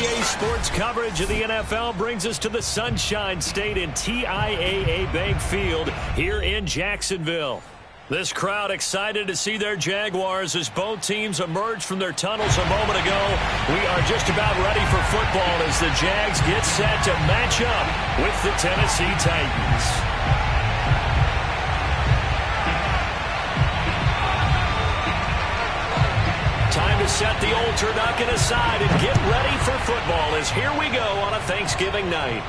NBA sports coverage of the NFL brings us to the Sunshine State in TIAA Bank Field here in Jacksonville. This crowd excited to see their Jaguars as both teams emerge from their tunnels a moment ago. We are just about ready for football as the Jags get set to match up with the Tennessee Titans. Time to set the old turducken aside and get ready for football as here we go on a Thanksgiving night.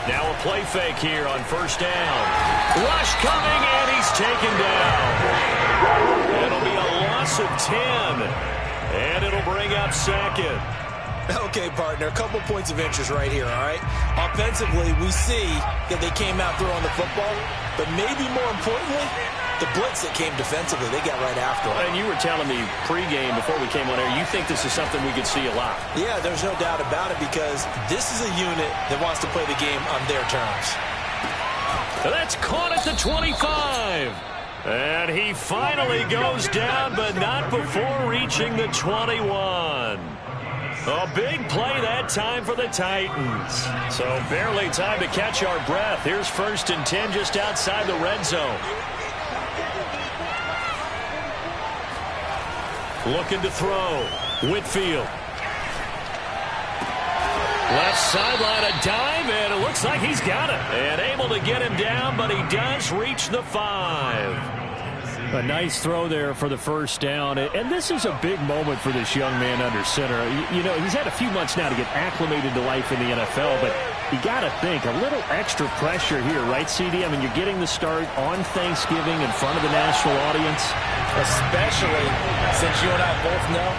Now a play fake here on first down. Rush coming, and he's taken down. It'll be a loss of 10, and it'll bring up second. Okay, partner, a couple points of interest right here, all right? Offensively, we see that they came out throwing the football, but maybe more importantly, the blitz that came defensively, they got right after it. And you were telling me pregame before we came on air, you think this is something we could see a lot. Yeah, there's no doubt about it because this is a unit that wants to play the game on their terms. That's caught at the 25. And he finally goes down, but not before reaching the 21. A big play that time for the Titans. So barely time to catch our breath. Here's 1st and 10 just outside the red zone. Looking to throw. Whitfield. Left sideline, a dive, and it looks like he's got it. And able to get him down, but he does reach the 5. A nice throw there for the first down. And this is a big moment for this young man under center. You know, he's had a few months now to get acclimated to life in the NFL, but you got to think, a little extra pressure here, right, CD? I mean, you're getting the start on Thanksgiving in front of the national audience. Especially since you and I both know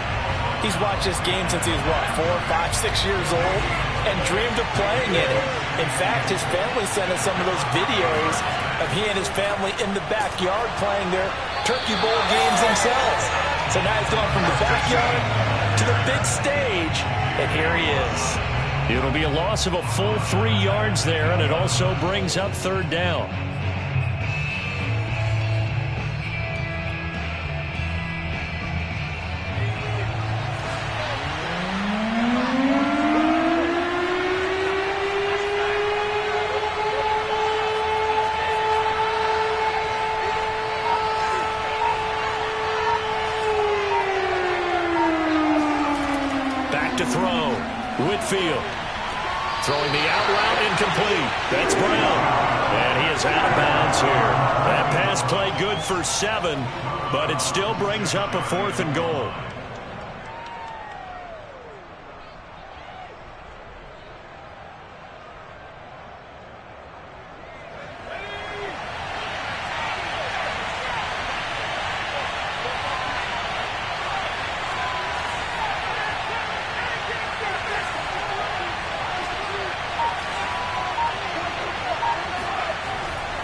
he's watched this game since he was, what, 4, 5, 6 years old and dreamed of playing in it. In fact, his family sent us some of those videos of he and his family in the backyard playing their Turkey Bowl games themselves. So now he's gone from the backyard to the big stage, and here he is. It'll be a loss of a full 3 yards there, and it also brings up 3rd down. To throw. Whitfield. Throwing the out route incomplete. That's Brown. And he is out of bounds here. That pass play good for 7, but it still brings up a 4th and goal.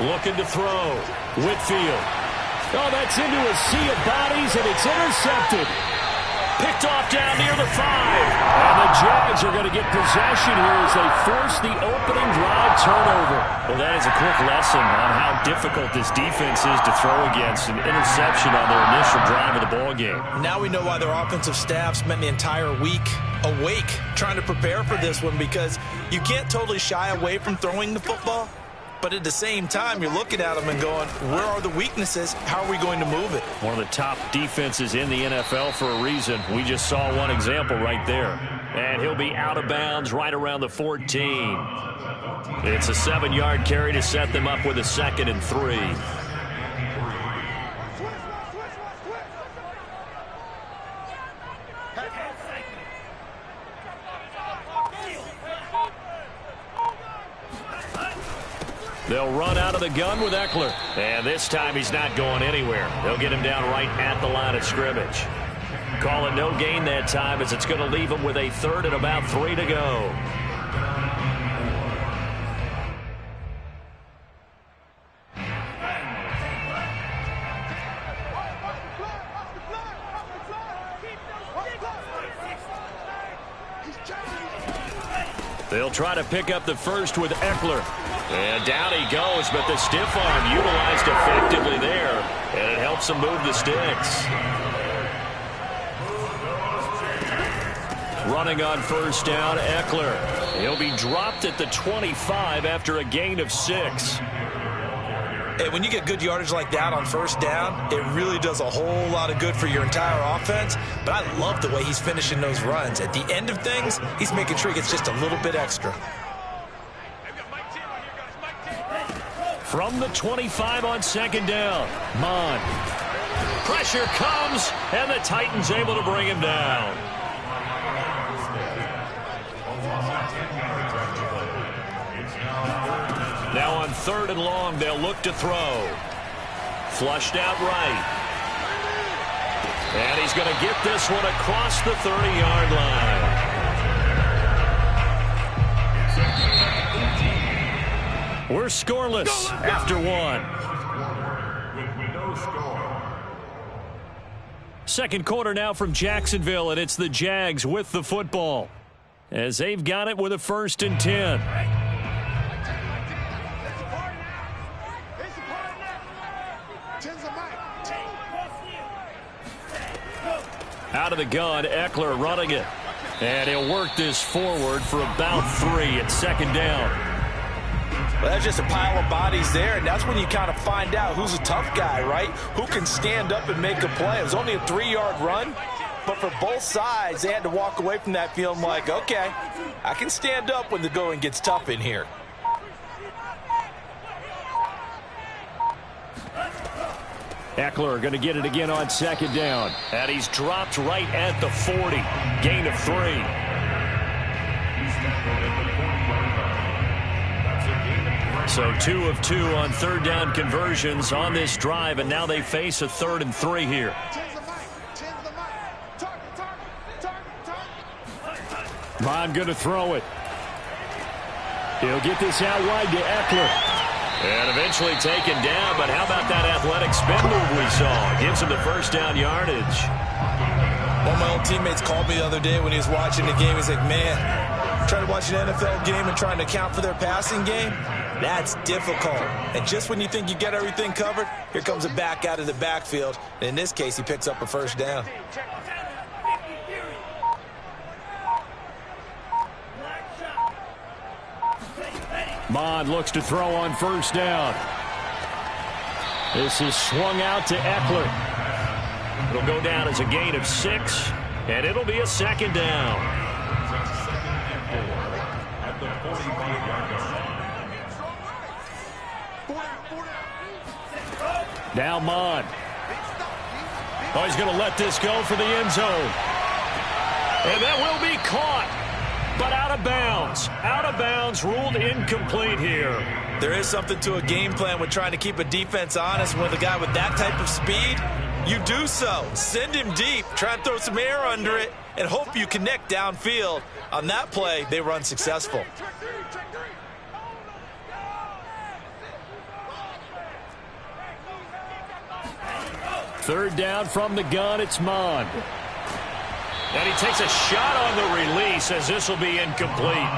Looking to throw. Whitfield. Oh, that's into a sea of bodies, and it's intercepted. Picked off down near the 5. And the Jags are going to get possession here as they force the opening drive turnover. Well, that is a quick lesson on how difficult this defense is to throw against. An interception on their initial drive of the ballgame. Now we know why their offensive staff spent the entire week awake trying to prepare for this one, because you can't totally shy away from throwing the football. But at the same time, you're looking at them and going, where are the weaknesses? How are we going to move it? One of the top defenses in the NFL for a reason. We just saw one example right there. And he'll be out of bounds right around the 14. It's a 7-yard carry to set them up with a 2nd and 3. They'll run out of the gun with Eckler. And this time he's not going anywhere. They'll get him down right at the line of scrimmage. Call it no gain that time as it's going to leave him with a 3rd and about 3 to go. try to pick up the first with Eckler. And down he goes, but the stiff arm utilized effectively there, and it helps him move the sticks. Running on first down, Eckler. He'll be dropped at the 25 after a gain of 6. Hey, when you get good yardage like that on first down, it really does a whole lot of good for your entire offense. But I love the way he's finishing those runs. At the end of things, he's making sure he gets just a little bit extra. From the 25 on second down, Mon. Pressure comes, and the Titans able to bring him down. Now on 3rd and long, they'll look to throw. Flushed out right. And he's going to get this one across the 30-yard line. We're scoreless after 1. Second quarter now from Jacksonville, and it's the Jags with the football as they've got it with a 1st and 10. Out of the gun, Eckler running it. And he'll work this forward for about 3 at second down. Well, that's just a pile of bodies there, and that's when you kind of find out who's a tough guy, right? Who can stand up and make a play. It was only a 3-yard run, but for both sides, they had to walk away from that feeling like, okay, I can stand up when the going gets tough in here. Eckler going to get it again on second down. And he's dropped right at the 40. Gain of 3. So 2 of 2 on 3rd down conversions on this drive, and now they face a 3rd and 3 here. Mon going to throw it. He'll get this out wide to Eckler. And eventually taken down, but how about that athletic spin move we saw? Gives him the first down yardage. One of my old teammates called me the other day when he was watching the game. He's like, man, trying to watch an NFL game and trying to account for their passing game, that's difficult. And just when you think you get everything covered, here comes a back out of the backfield. And in this case, he picks up a first down. Mon looks to throw on first down. This is swung out to Eckler. It'll go down as a gain of 6, and it'll be a second down. Now Mon. Oh, he's going to let this go for the end zone. And that will be caught. But out of bounds. Out of bounds, ruled incomplete here. There is something to a game plan with trying to keep a defense honest. With a guy with that type of speed, you do so. Send him deep, try and throw some air under it, and hope you connect downfield. On that play, they were unsuccessful. Third down from the gun, it's Mon. And he takes a shot on the release as this will be incomplete.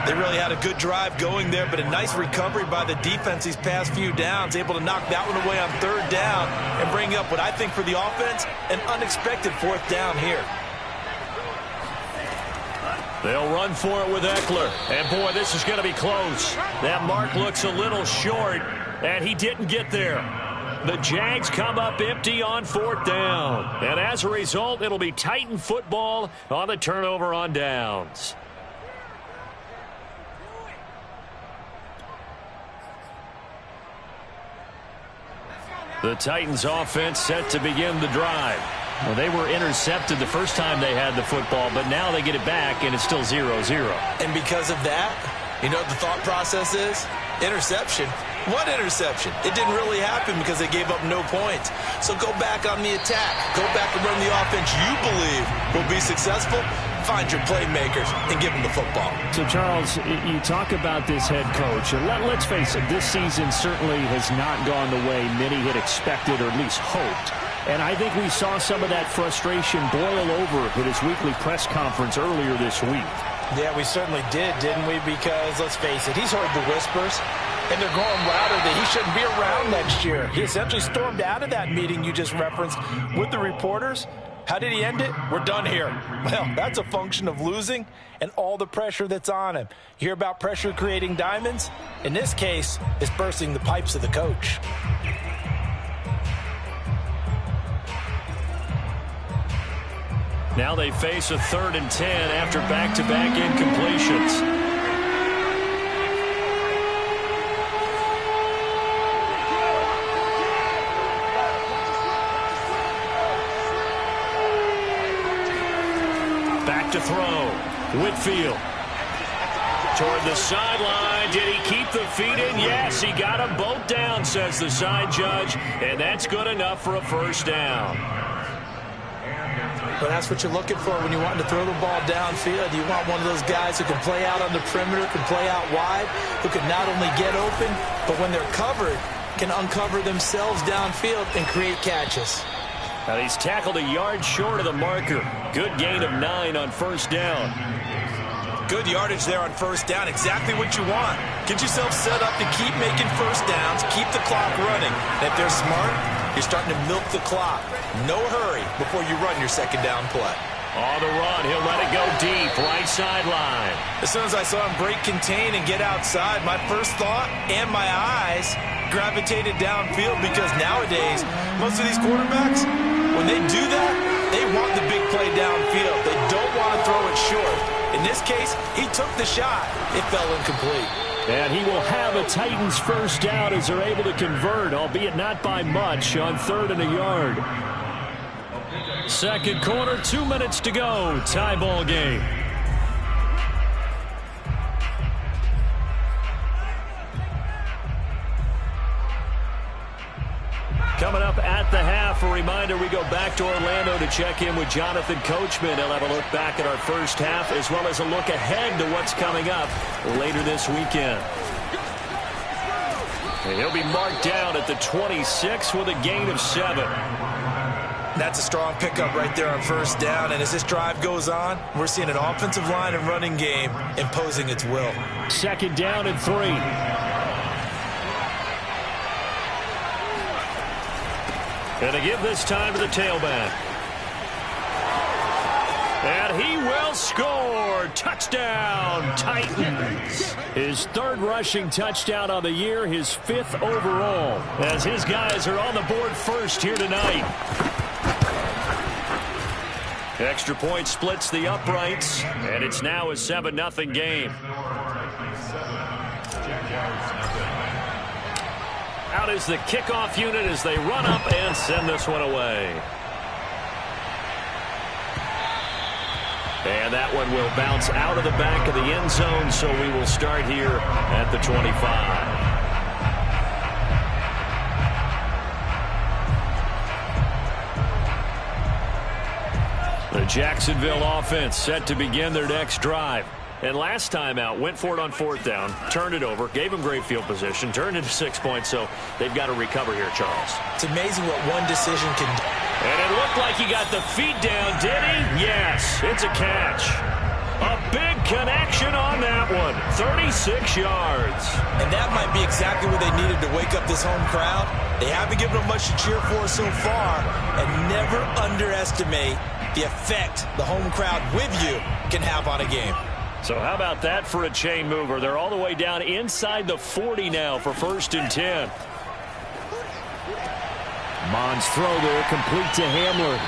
They really had a good drive going there, but a nice recovery by the defense these past few downs, able to knock that one away on 3rd down and bring up what I think for the offense, an unexpected 4th down here. They'll run for it with Eckler. And, boy, this is going to be close. That mark looks a little short, and he didn't get there. The Jags come up empty on 4th down. And as a result, it'll be Titan football on the turnover on downs. The Titans offense set to begin the drive. Well, they were intercepted the first time they had the football, but now they get it back, and it's still 0-0. And because of that, you know what the thought process is? Interception. What interception? It didn't really happen because they gave up no points. So go back on the attack. Go back and run the offense you believe will be successful. Find your playmakers and give them the football. So, Charles, you talk about this head coach. And let's face it, this season certainly has not gone the way many had expected or at least hoped. And I think we saw some of that frustration boil over at his weekly press conference earlier this week. Yeah, we certainly did, didn't we? Because, let's face it, he's heard the whispers, and they're growing louder that he shouldn't be around next year. He essentially stormed out of that meeting you just referenced with the reporters. How did he end it? We're done here. Well, that's a function of losing and all the pressure that's on him. You hear about pressure creating diamonds? In this case, it's bursting the pipes of the coach. Now they face a 3rd and 10 after back-to-back incompletions. Back to throw. Whitfield. Toward the sideline. Did he keep the feet in? Yes, he got them both down, says the side judge. And that's good enough for a first down. But that's what you're looking for when you want to throw the ball downfield. You want one of those guys who can play out on the perimeter, can play out wide, who can not only get open, but when they're covered, can uncover themselves downfield and create catches. Now he's tackled a yard short of the marker. Good gain of 9 on first down. Good yardage there on first down. Exactly what you want. Get yourself set up to keep making first downs, keep the clock running. And if they're smart, you're starting to milk the clock. No hurry before you run your second down play. On the run, he'll let it go deep, right sideline. As soon as I saw him break contain and get outside, my first thought and my eyes gravitated downfield, because nowadays, most of these quarterbacks, when they do that, they want the big play downfield. They don't want to throw it short. In this case, he took the shot. It fell incomplete. And he will have a Titans first down as they're able to convert, albeit not by much, on 3rd and a yard. Second quarter, 2 minutes to go. Tie ball game. Coming up at the half, a reminder, we go back to Orlando to check in with Jonathan Coachman. He'll have a look back at our first half as well as a look ahead to what's coming up later this weekend. And he'll be marked down at the 26 with a gain of 7. That's a strong pickup right there on first down. And as this drive goes on, we're seeing an offensive line and running game imposing its will. Second down and 3. And to give this time to the tailback. And he will score. Touchdown, Titans. His 3rd rushing touchdown on the year, his 5th overall, as his guys are on the board first here tonight. Extra point splits the uprights, and it's now a 7-0 game. Out is the kickoff unit as they run up and send this one away. And that one will bounce out of the back of the end zone, so we will start here at the 25. The Jacksonville offense set to begin their next drive. And last time out, went for it on 4th down, turned it over, gave them great field position, turned into 6 points, so they've got to recover here, Charles. It's amazing what one decision can do. And it looked like he got the feet down, did he? Yes, it's a catch. A big connection on that one, 36 yards. And that might be exactly what they needed to wake up this home crowd. They haven't given them much to cheer for so far, and never underestimate the effect the home crowd with you can have on a game. So how about that for a chain mover? They're all the way down inside the 40 now for 1st and 10. Mond's throw there, complete to Hamler.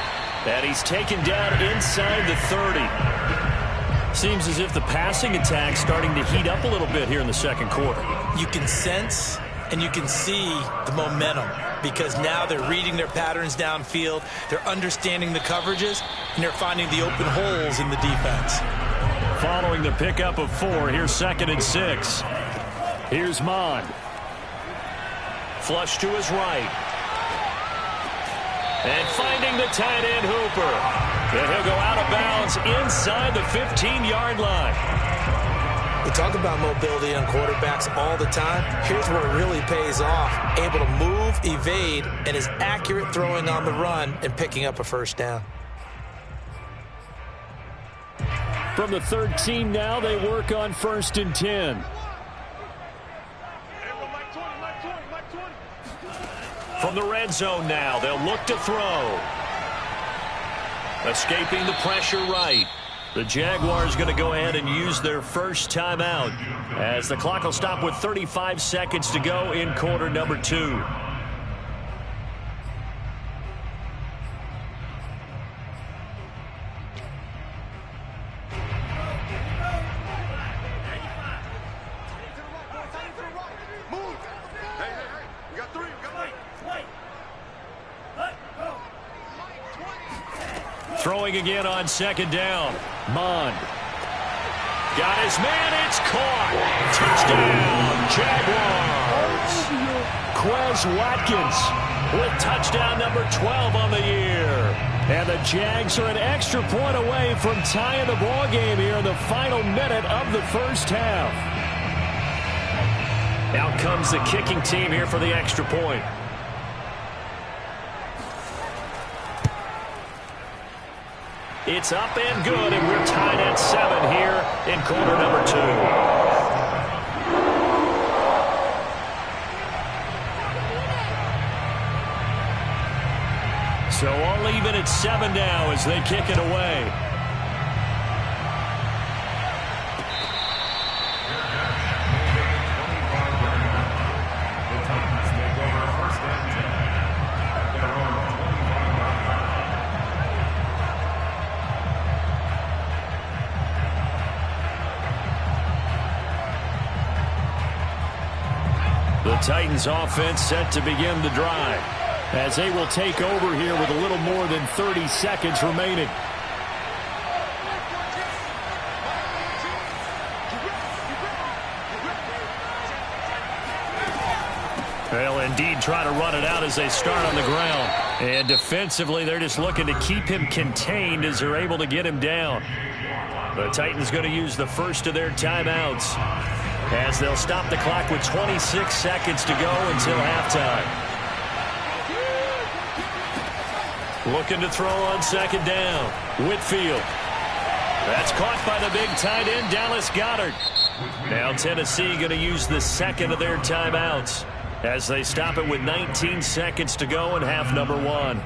And he's taken down inside the 30. Seems as if the passing attack's starting to heat up a little bit here in the second quarter. You can sense and you can see the momentum, because now they're reading their patterns downfield, they're understanding the coverages, and they're finding the open holes in the defense. Following the pickup of 4, here's 2nd and 6. Here's Mond. Flush to his right. And finding the tight end Hooper. And he'll go out of bounds inside the 15-yard line. We talk about mobility on quarterbacks all the time. Here's where it really pays off. Able to move, evade, and is accurate throwing on the run and picking up a first down. From the 13 now, they work on 1st and 10. From the red zone now, they'll look to throw. Escaping the pressure right. The Jaguars going to go ahead and use their first timeout as the clock will stop with 35 seconds to go in quarter number 2. Throwing again on 2nd down. Mond. Got his man. It's caught. Touchdown, Jaguars. Quez Watkins with touchdown number 12 on the year. And the Jags are an extra point away from tying the ball game here in the final minute of the first half. Out comes the kicking team here for the extra point. It's up and good, and we're tied at 7 here in quarter number 2. So all even at 7 now as they kick it away. The Titans offense set to begin the drive as they will take over here with a little more than 30 seconds remaining. They'll indeed try to run it out as they start on the ground. And defensively, they're just looking to keep him contained as they're able to get him down. The Titans going to use the first of their timeouts as they'll stop the clock with 26 seconds to go until halftime. Looking to throw on 2nd down. Whitfield. That's caught by the big tight end, Dallas Goedert. Now Tennessee going to use the second of their timeouts as they stop it with 19 seconds to go in half number 1.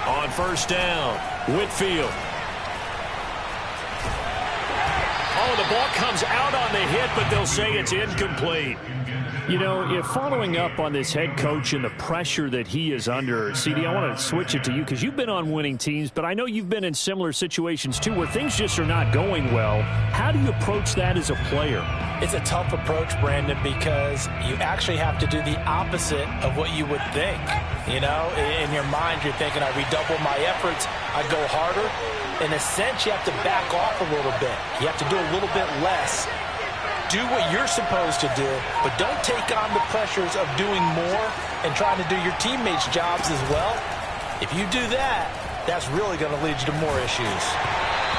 On 1st down, Whitfield. Oh, the ball comes out on the hit, but they'll say it's incomplete. You know, if following up on this head coach and the pressure that he is under, CD, I want to switch it to you because you've been on winning teams, but I know you've been in similar situations too where things just are not going well. How do you approach that as a player? It's a tough approach, Brandon, because you actually have to do the opposite of what you would think. You know, in your mind, you're thinking, I redouble my efforts, I go harder. In a sense, you have to back off a little bit. You have to do a little bit less. Do what you're supposed to do, but don't take on the pressures of doing more and trying to do your teammates' jobs as well. If you do that, that's really going to lead you to more issues.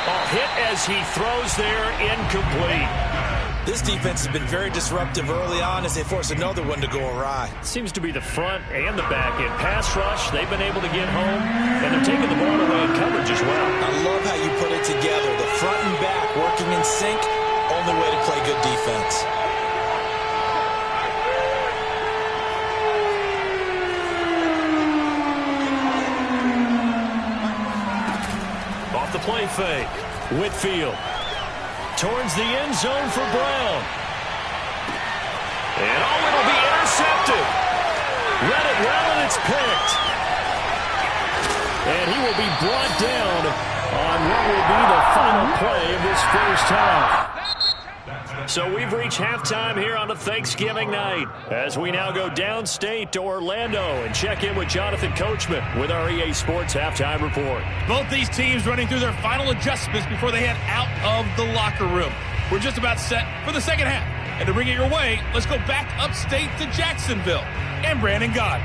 A hit as he throws there, incomplete. This defense has been very disruptive early on as they force another one to go awry. Seems to be the front and the back end. Pass rush, they've been able to get home, and they're taking the ball away in coverage as well. I love how you put it together. The front and back working in sync, only way to play good defense. Off the play fake, Whitfield. Towards the end zone for Brown. And it'll be intercepted. Read it well, and it's picked. And he will be brought down on what will be the final play of this first half. So we've reached halftime here on a Thanksgiving night as we now go downstate to Orlando and check in with Jonathan Coachman with our EA Sports Halftime Report. Both these teams running through their final adjustments before they head out of the locker room. We're just about set for the second half. And to bring it your way, let's go back upstate to Jacksonville and Brandon God.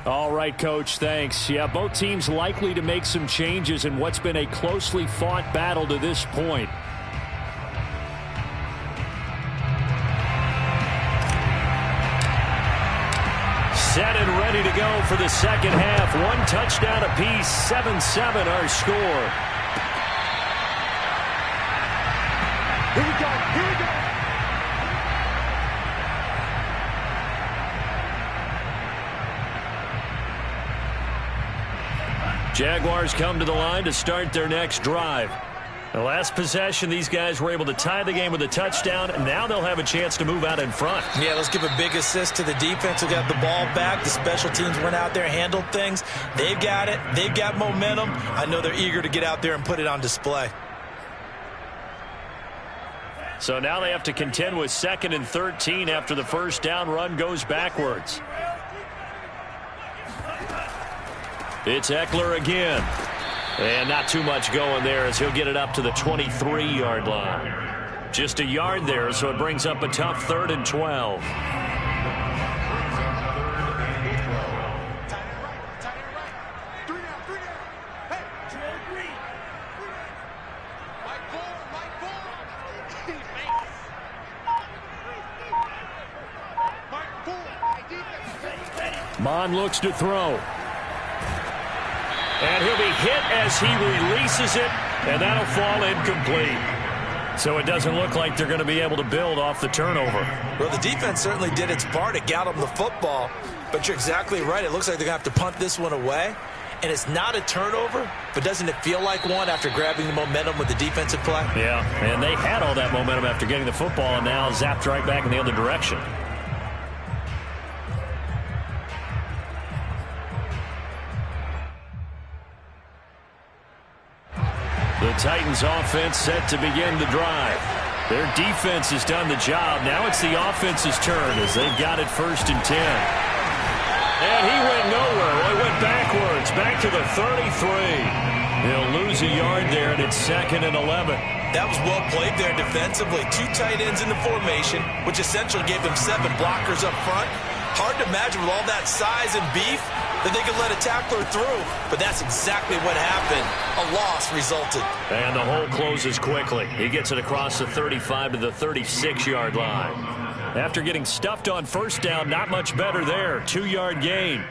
All right, Coach, thanks. Yeah, both teams likely to make some changes in what's been a closely fought battle to this point. Set and ready to go for the second half. One touchdown apiece, 7-7 our score. Here we go, here we go. Jaguars come to the line to start their next drive. The last possession, these guys were able to tie the game with a touchdown, and now they'll have a chance to move out in front. Yeah, let's give a big assist to the defense who got the ball back. The special teams went out there, handled things. They've got it. They've got momentum. I know they're eager to get out there and put it on display. So now they have to contend with 2nd and 13 after the first down run goes backwards. It's Eckler again. And not too much going there as he'll get it up to the 23-yard line. Just a yard there, so it brings up a tough 3rd and 12. Mon looks to throw. And he'll be hit as he releases it, and that'll fall incomplete. So it doesn't look like they're going to be able to build off the turnover. Well, the defense certainly did its part. It got them the football. But you're exactly right. It looks like they're going to have to punt this one away. And it's not a turnover, but doesn't it feel like one after grabbing the momentum with the defensive play? Yeah, and they had all that momentum after getting the football and now zapped right back in the other direction. The Titans offense set to begin the drive. Their defense has done the job. Now it's the offense's turn as they've got it 1st and 10. And he went nowhere. Well, he went backwards, back to the 33. He'll lose a yard there, and it's 2nd and 11. That was well played there defensively. 2 tight ends in the formation, which essentially gave them 7 blockers up front. Hard to imagine with all that size and beef that they could let a tackler through, but that's exactly what happened. A loss resulted. And the hole closes quickly. He gets it across the 35 to the 36-yard line. After getting stuffed on 1st down, not much better there. 2-yard gain.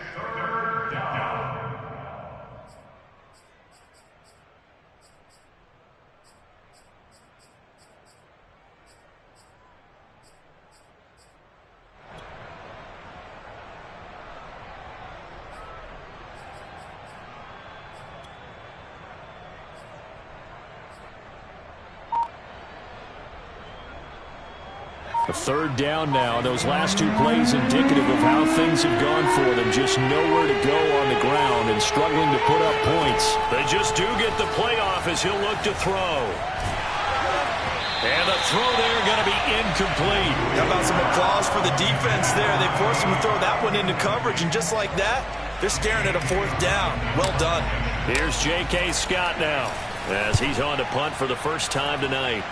A 3rd down now. Those last 2 plays indicative of how things have gone for them. Just nowhere to go on the ground and struggling to put up points. They just do get the playoff as he'll look to throw. And the throw there going to be incomplete. How about some applause for the defense there? They forced him to throw that one into coverage, and just like that, they're staring at a 4th down. Well done. Here's J.K. Scott now as he's on to punt for the first time tonight.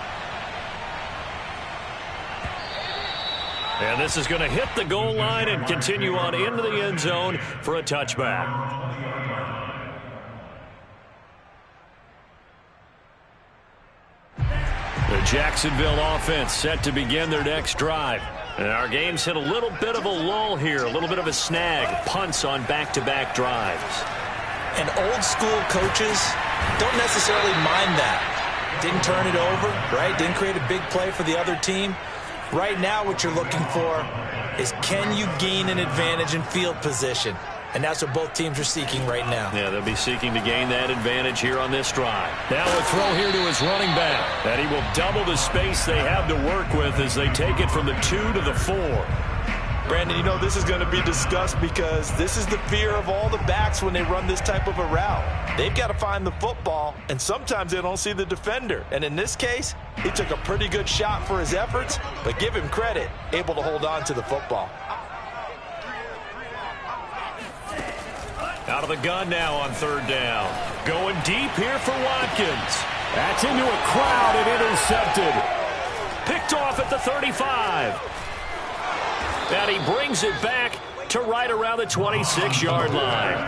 And this is going to hit the goal line and continue on into the end zone for a touchback. The Jacksonville offense set to begin their next drive. And our game's hit a little bit of a lull here, a little bit of a snag. Punts on back-to-back drives. And old school coaches don't necessarily mind that. Didn't turn it over, right? Didn't create a big play for the other team. Right now what you're looking for is, can you gain an advantage in field position? And that's what both teams are seeking right now. Yeah, they'll be seeking to gain that advantage here on this drive. Now a throw here to his running back. And he will double the space they have to work with as they take it from the 2 to the 4. Brandon, you know this is going to be discussed because this is the fear of all the backs when they run this type of a route. They've got to find the football, and sometimes they don't see the defender. And in this case, he took a pretty good shot for his efforts, but give him credit, able to hold on to the football. Out of the gun now on third down. Going deep here for Watkins. That's into a crowd and intercepted. Picked off at the 35. And he brings it back to right around the 26-yard line.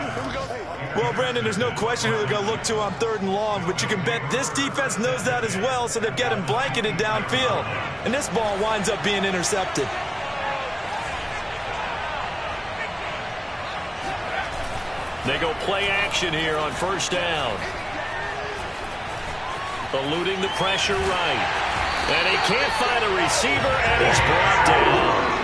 Well, Brandon, there's no question who they're going to look to on third and long, but you can bet this defense knows that as well, so they've got him blanketed downfield. And this ball winds up being intercepted. They go play action here on first down. Eluding the pressure right. And he can't find a receiver, and he's brought down.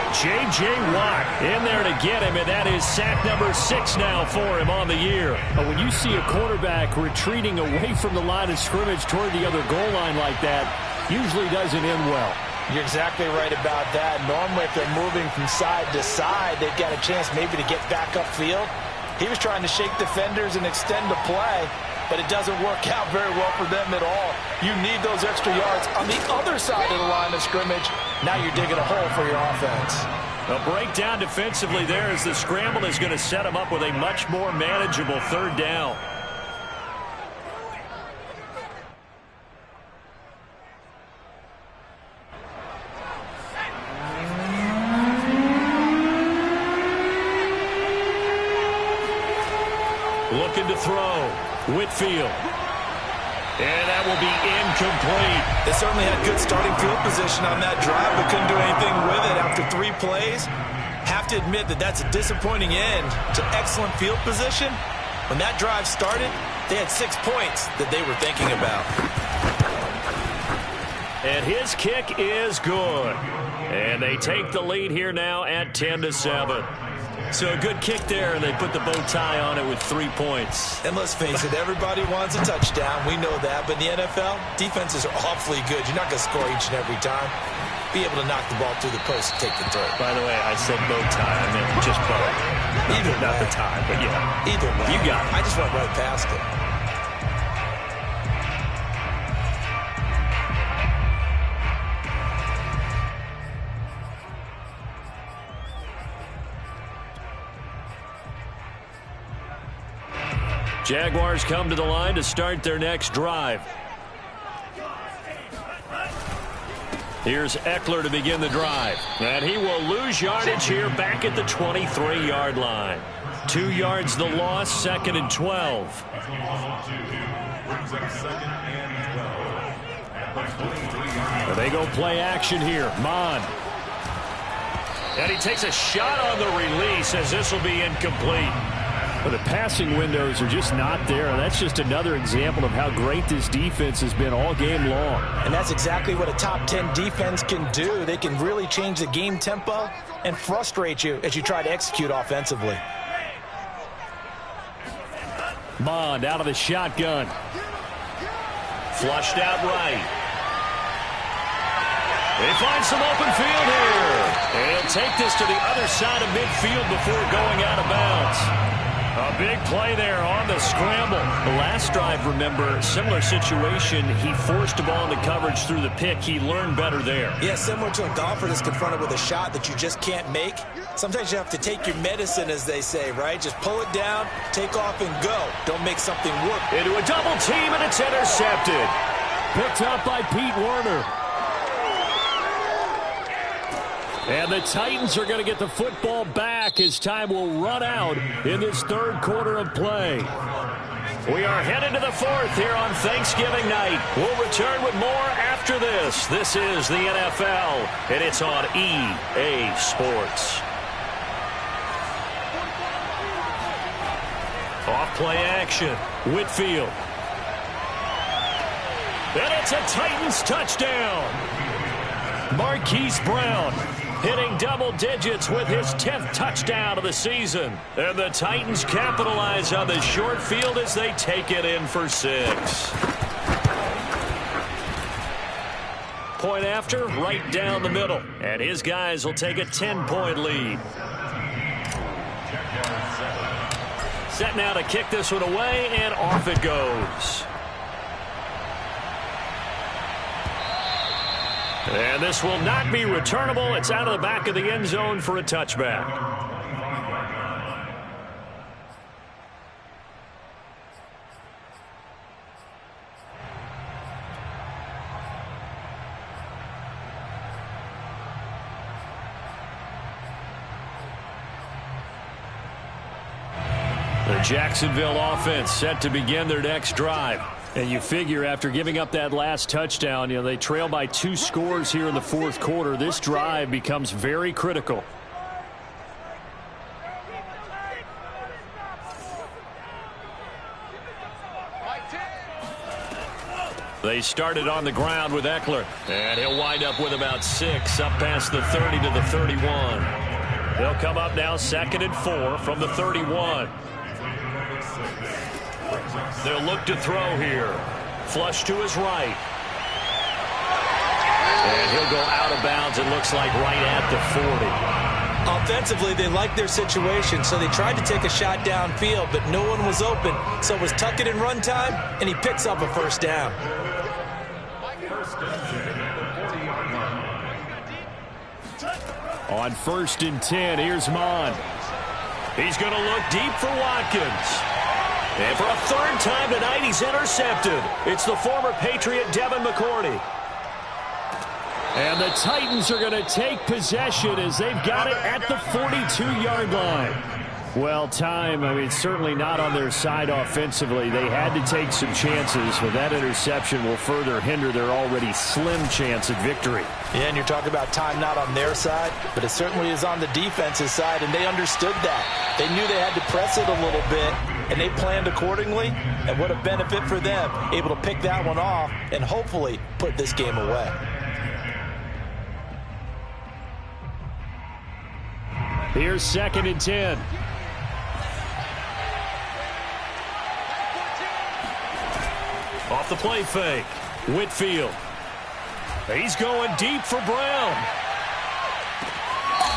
J.J. Watt in there to get him, and that is sack number 6 now for him on the year. When you see a quarterback retreating away from the line of scrimmage toward the other goal line like that, usually doesn't end well. You're exactly right about that. Normally, if they're moving from side to side, they've got a chance maybe to get back upfield. He was trying to shake defenders and extend the play, but it doesn't work out very well for them at all. You need those extra yards on the other side of the line of scrimmage. Now you're digging a hole for your offense. A breakdown defensively there as the scramble is going to set him up with a much more manageable third down. Looking to throw. Whitfield. And that will be incomplete. They certainly had good starting field position on that drive, but couldn't do anything with it after 3 plays. Have to admit that that's a disappointing end to excellent field position. When that drive started, they had 6 points that they were thinking about. And his kick is good. And they take the lead here now at 10-7. So a good kick there, and they put the bow tie on it with 3 points. And let's face it, everybody wants a touchdown. We know that. But in the NFL, defenses are awfully good. You're not going to score each and every time. Be able to knock the ball through the post and take the throw. By the way, I said bow tie. I meant just bow. Either not way. the tie, but yeah. Either way. You got it. I just went right past it. Jaguars come to the line to start their next drive. Here's Eckler to begin the drive. And he will lose yardage here back at the 23-yard line. 2 yards the loss, 2nd and 12. They go play action here. Mon. And he takes a shot on the release as this will be incomplete. But the passing windows are just not there. And that's just another example of how great this defense has been all game long. And that's exactly what a top 10 defense can do. They can really change the game tempo and frustrate you as you try to execute offensively. Mond out of the shotgun. Flushed out right. They find some open field here. And he'll take this to the other side of midfield before going out of bounds. A big play there on the scramble. The last drive, remember, similar situation. He forced a ball into coverage through the pick. He learned better there. Yeah, similar to a golfer that's confronted with a shot that you just can't make. Sometimes you have to take your medicine, as they say, right? Just pull it down, take off, and go. Don't make something work. Into a double team, and it's intercepted. Picked up by Pete Werner. And the Titans are going to get the football back as time will run out in this third quarter of play. We are headed to the fourth here on Thanksgiving night. We'll return with more after this. This is the NFL, and it's on EA Sports. Off play action. Whitfield. And it's a Titans touchdown. Marquise Brown hitting double digits with his 10th touchdown of the season. And the Titans capitalize on the short field as they take it in for 6. Point point after, right down the middle. And his guys will take a 10-point lead. Set now to kick this one away, and off it goes. And this will not be returnable. It's out of the back of the end zone for a touchback. The Jacksonville offense set to begin their next drive. And you figure after giving up that last touchdown, they trail by 2 scores here in the fourth quarter. This drive becomes very critical. They started on the ground with Eckler. And he'll wind up with about 6 up past the 30 to the 31. They'll come up now 2nd and 4 from the 31. They'll look to throw here. Flush to his right. And he'll go out of bounds, it looks like, right at the 40. Offensively, they liked their situation, so they tried to take a shot downfield, but no one was open. So it was tuck it in run time, and he picks up a first down. On 1st and 10, here's Mon. He's going to look deep for Watkins. And for a 3rd time tonight, he's intercepted. It's the former Patriot Devin McCourty. And the Titans are going to take possession as they've got it at the 42-yard line. Well, certainly not on their side offensively. They had to take some chances, but that interception will further hinder their already slim chance at victory. Yeah, and you're talking about time not on their side, but it certainly is on the defense's side, and they understood that. They knew they had to press it a little bit, and they planned accordingly, and what a benefit for them, able to pick that one off and hopefully put this game away. Here's 2nd and 10. Off the play fake, Whitfield. He's going deep for Brown.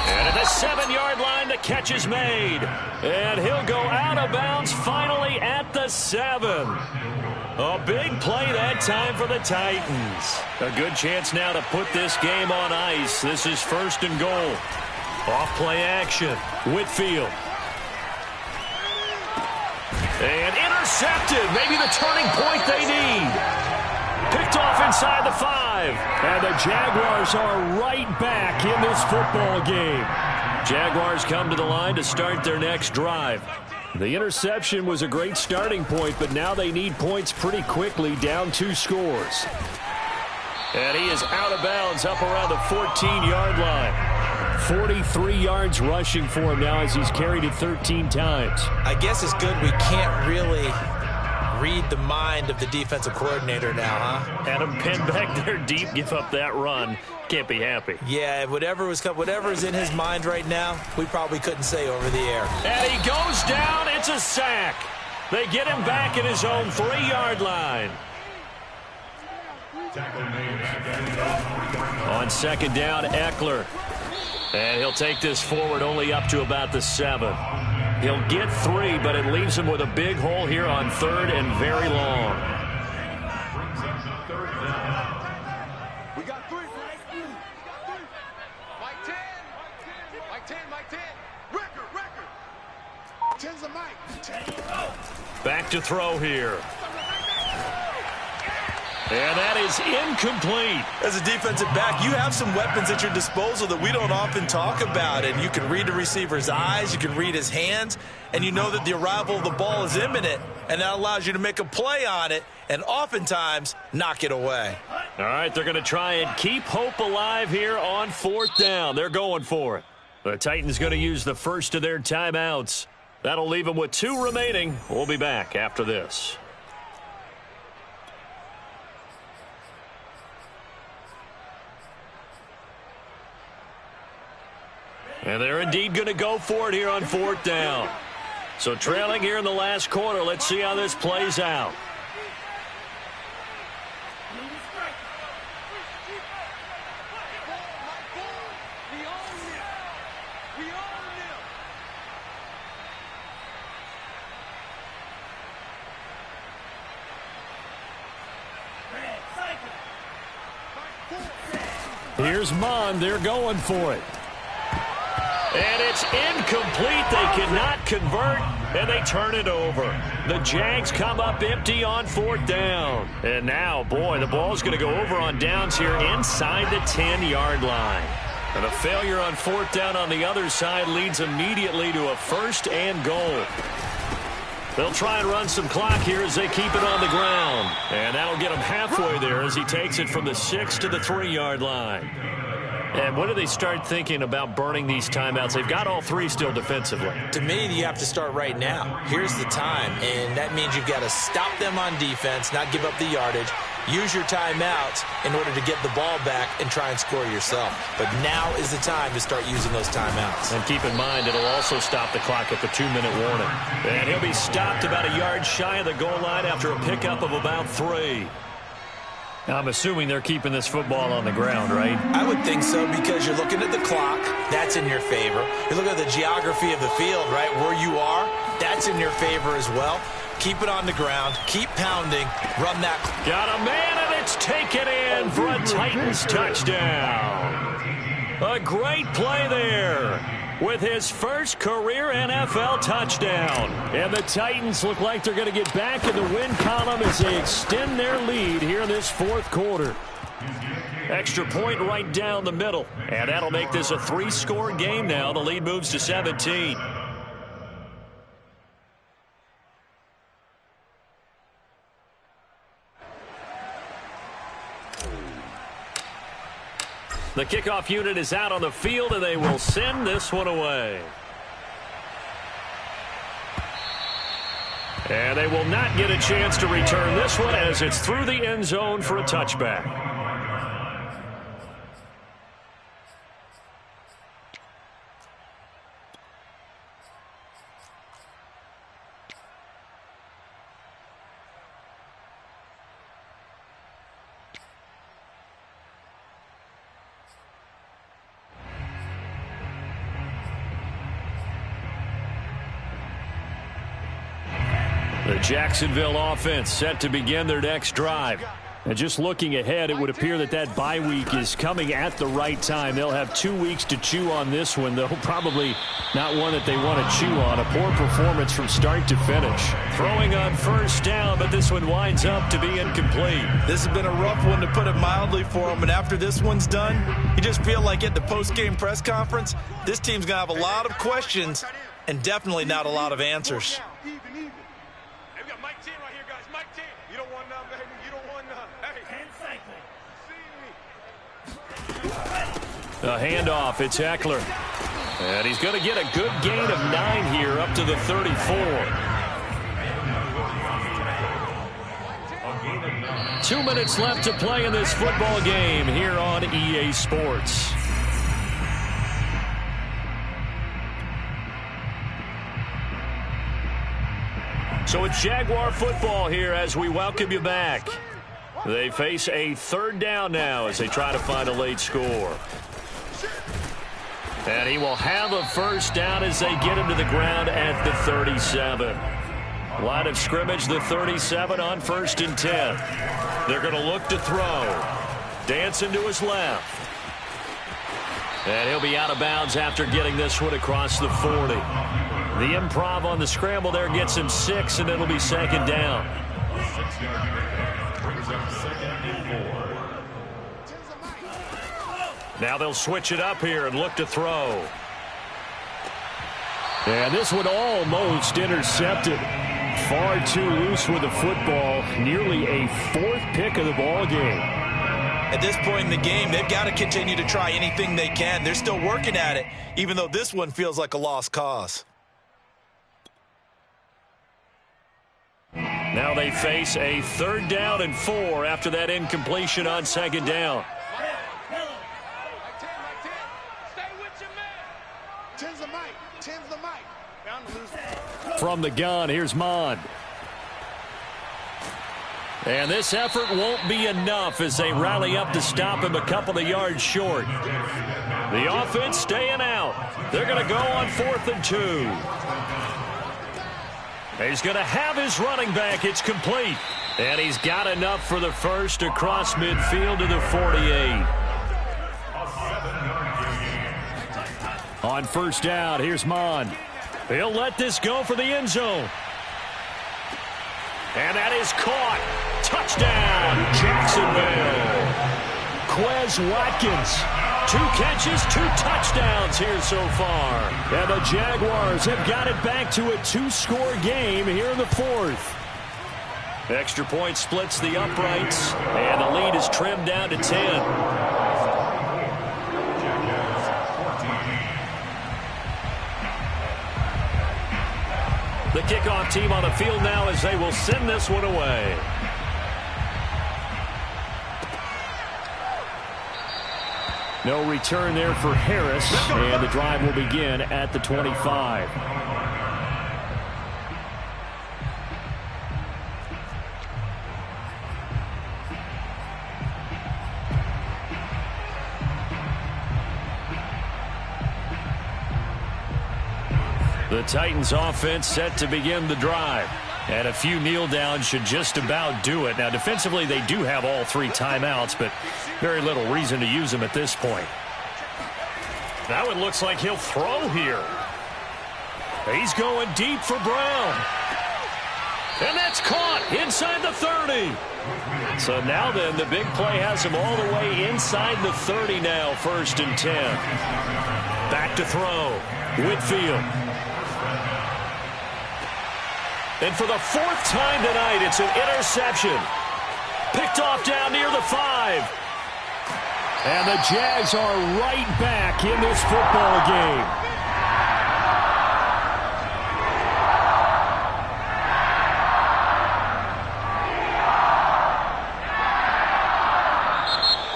And at the 7-yard line, the catch is made. And he'll go out of bounds finally at the 7. A big play that time for the Titans. A good chance now to put this game on ice. This is 1st and goal. Off play action, Whitfield. And intercepted. Maybe the turning point they need. Picked off inside the 5. And the Jaguars are right back in this football game. Jaguars come to the line to start their next drive. The interception was a great starting point, but now they need points pretty quickly, down 2 scores. And he is out of bounds up around the 14-yard line. 43 yards rushing for him now as he's carried it 13 times. I guess it's good we can't really read the mind of the defensive coordinator now, huh? Adam Penn back there deep, give up that run. Can't be happy. Yeah, whatever is in his mind right now, we probably couldn't say over the air. And he goes down. It's a sack. They get him back at his own 3-yard line. On 2nd down, Eckler. And he'll take this forward only up to about the 7. He'll get 3, but it leaves him with a big hole here on 3rd and very long. We got 3. Mike 10. Mike 10. Mike 10. Record. 10's a Mike. 10. Back to throw here. And that is incomplete. As a defensive back, you have some weapons at your disposal that we don't often talk about. And you can read the receiver's eyes, you can read his hands, and you know that the arrival of the ball is imminent. And that allows you to make a play on it and oftentimes knock it away. All right, they're going to try and keep hope alive here on 4th down. They're going for it. The Titans going to use the first of their timeouts. That'll leave them with 2 remaining. We'll be back after this. And they're indeed going to go for it here on 4th down. So trailing here in the last quarter, let's see how this plays out. Here's Mon. They're going for it. And it's incomplete. They cannot convert, and they turn it over. The Jags come up empty on 4th down. And now, boy, the ball's going to go over on downs here inside the 10-yard line. And a failure on 4th down on the other side leads immediately to a 1st and goal. They'll try and run some clock here as they keep it on the ground. And that'll get him halfway there as he takes it from the 6 to the 3-yard line. And when do they start thinking about burning these timeouts? They've got all 3 still defensively. To me, you have to start right now. Here's the time, and that means you've got to stop them on defense, not give up the yardage, use your timeouts in order to get the ball back and try and score yourself. But now is the time to start using those timeouts. And keep in mind, it'll also stop the clock at the 2-minute warning. And he'll be stopped about a yard shy of the goal line after a pickup of about 3. I'm assuming they're keeping this football on the ground, right? I would think so, because you're looking at the clock. That's in your favor. You look at the geography of the field, right, where you are. That's in your favor as well. Keep it on the ground. Keep pounding. Run that. Got a man, and it's taken in for a Titans touchdown. A great play there with his first career NFL touchdown. And the Titans look like they're going to get back in the win column as they extend their lead here in this 4th quarter. Extra point right down the middle. And that'll make this a 3-score game now. The lead moves to 17. The kickoff unit is out on the field, and they will send this one away. And they will not get a chance to return this one as it's through the end zone for a touchback. The Jacksonville offense set to begin their next drive. And just looking ahead, it would appear that that bye week is coming at the right time. They'll have 2 weeks to chew on this one, though probably not one that they want to chew on. A poor performance from start to finish. Throwing on 1st down, but this one winds up to be incomplete. This has been a rough one, to put it mildly, for him. And after this one's done, you just feel like at the post-game press conference, this team's going to have a lot of questions and definitely not a lot of answers. A handoff, it's Eckler. And he's going to get a good gain of 9 here up to the 34. 2 minutes left to play in this football game here on EA Sports. So it's Jaguar football here as we welcome you back. They face a 3rd down now as they try to find a late score. And he will have a 1st down as they get him to the ground at the 37. Line of scrimmage, the 37 on 1st and 10. They're going to look to throw. Dancing to his left. And he'll be out of bounds after getting this one across the 40. The improv on the scramble there gets him 6, and it'll be 2nd down. Now they'll switch it up here and look to throw. And this one almost intercepted. Far too loose with the football. Nearly a 4th pick of the ball game. At this point in the game, they've got to continue to try anything they can. They're still working at it, even though this one feels like a lost cause. Now they face a 3rd down and 4 after that incompletion on 2nd down. From the gun, here's Mon. And this effort won't be enough as they rally up to stop him a couple of yards short. The offense staying out. They're going to go on 4th and 2. He's going to have his running back. It's complete. And he's got enough for the 1st across midfield to the 48. On first down, here's Mon. He'll let this go for the end zone. And that is caught. Touchdown, Jacksonville. Quez Watkins. 2 catches, 2 touchdowns here so far. And the Jaguars have got it back to a 2-score game here in the 4th. Extra point splits the uprights, and the lead is trimmed down to 10. The kickoff team on the field now as they will send this one away. No return there for Harris, and the drive will begin at the 25. The Titans offense set to begin the drive. And a few kneel downs should just about do it. Now, defensively, they do have all 3 timeouts, but very little reason to use them at this point. That one looks like he'll throw here. He's going deep for Brown. And that's caught inside the 30. So now then, the big play has him all the way inside the 30 now, 1st and 10. Back to throw. Whitfield. And for the 4th time tonight, it's an interception. Picked off down near the 5. And the Jags are right back in this football game.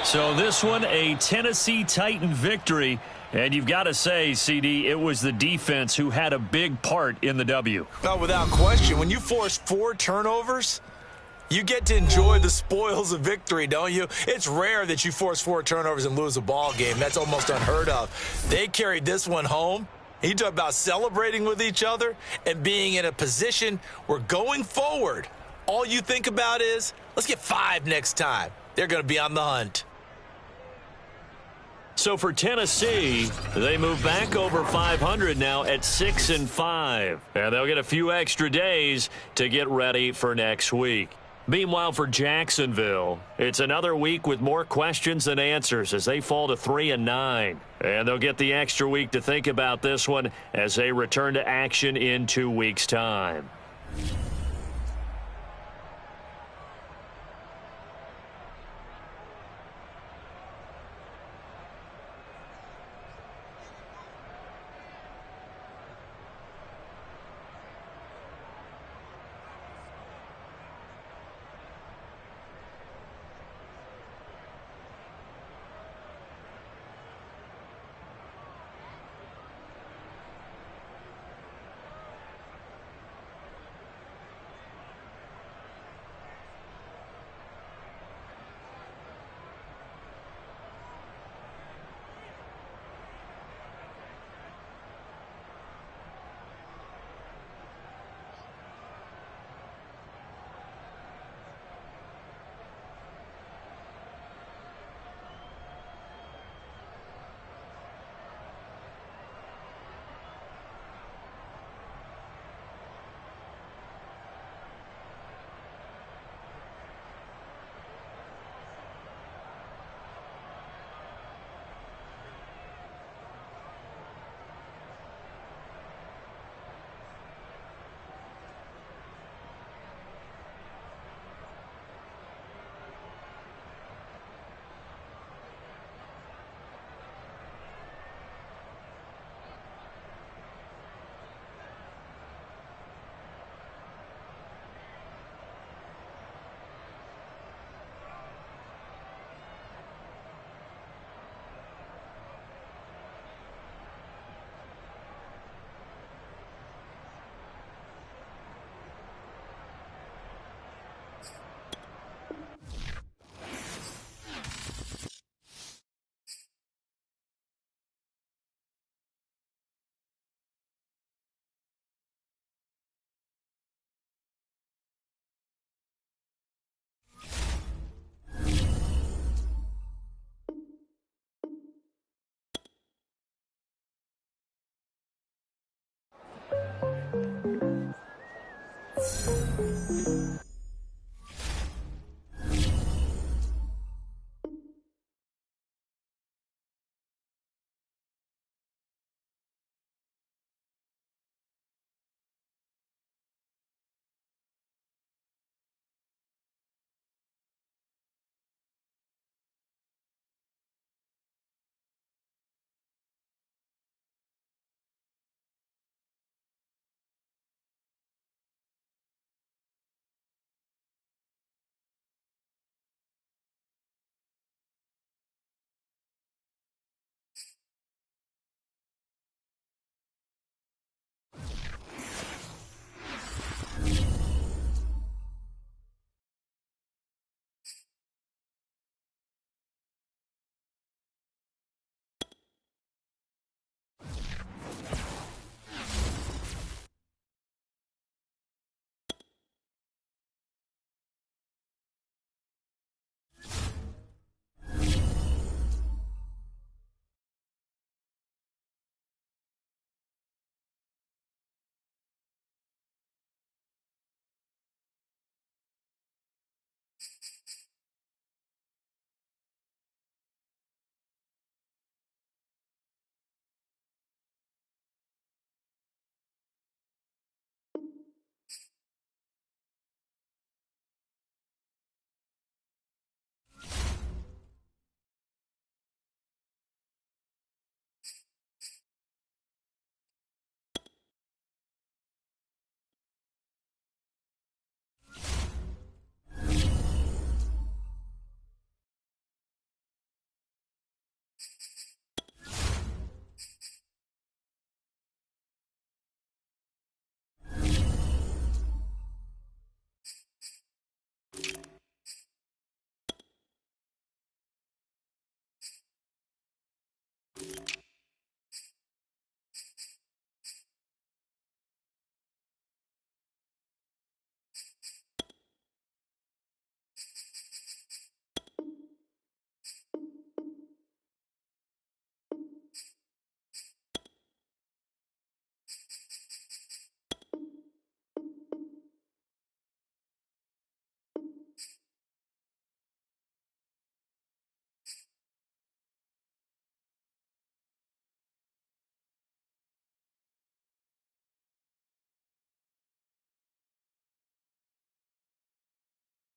So this one, a Tennessee Titan victory. And you've got to say, CD, it was the defense who had a big part in the W. No, without question. When you force 4 turnovers, you get to enjoy the spoils of victory, don't you? It's rare that you force 4 turnovers and lose a ball game. That's almost unheard of. They carried this one home. You talk about celebrating with each other and being in a position where going forward, all you think about is, let's get 5 next time. They're going to be on the hunt. So for Tennessee, they move back over 500 now at 6-5. And they'll get a few extra days to get ready for next week. Meanwhile, for Jacksonville, it's another week with more questions than answers as they fall to 3-9. And they'll get the extra week to think about this one as they return to action in 2 weeks' time.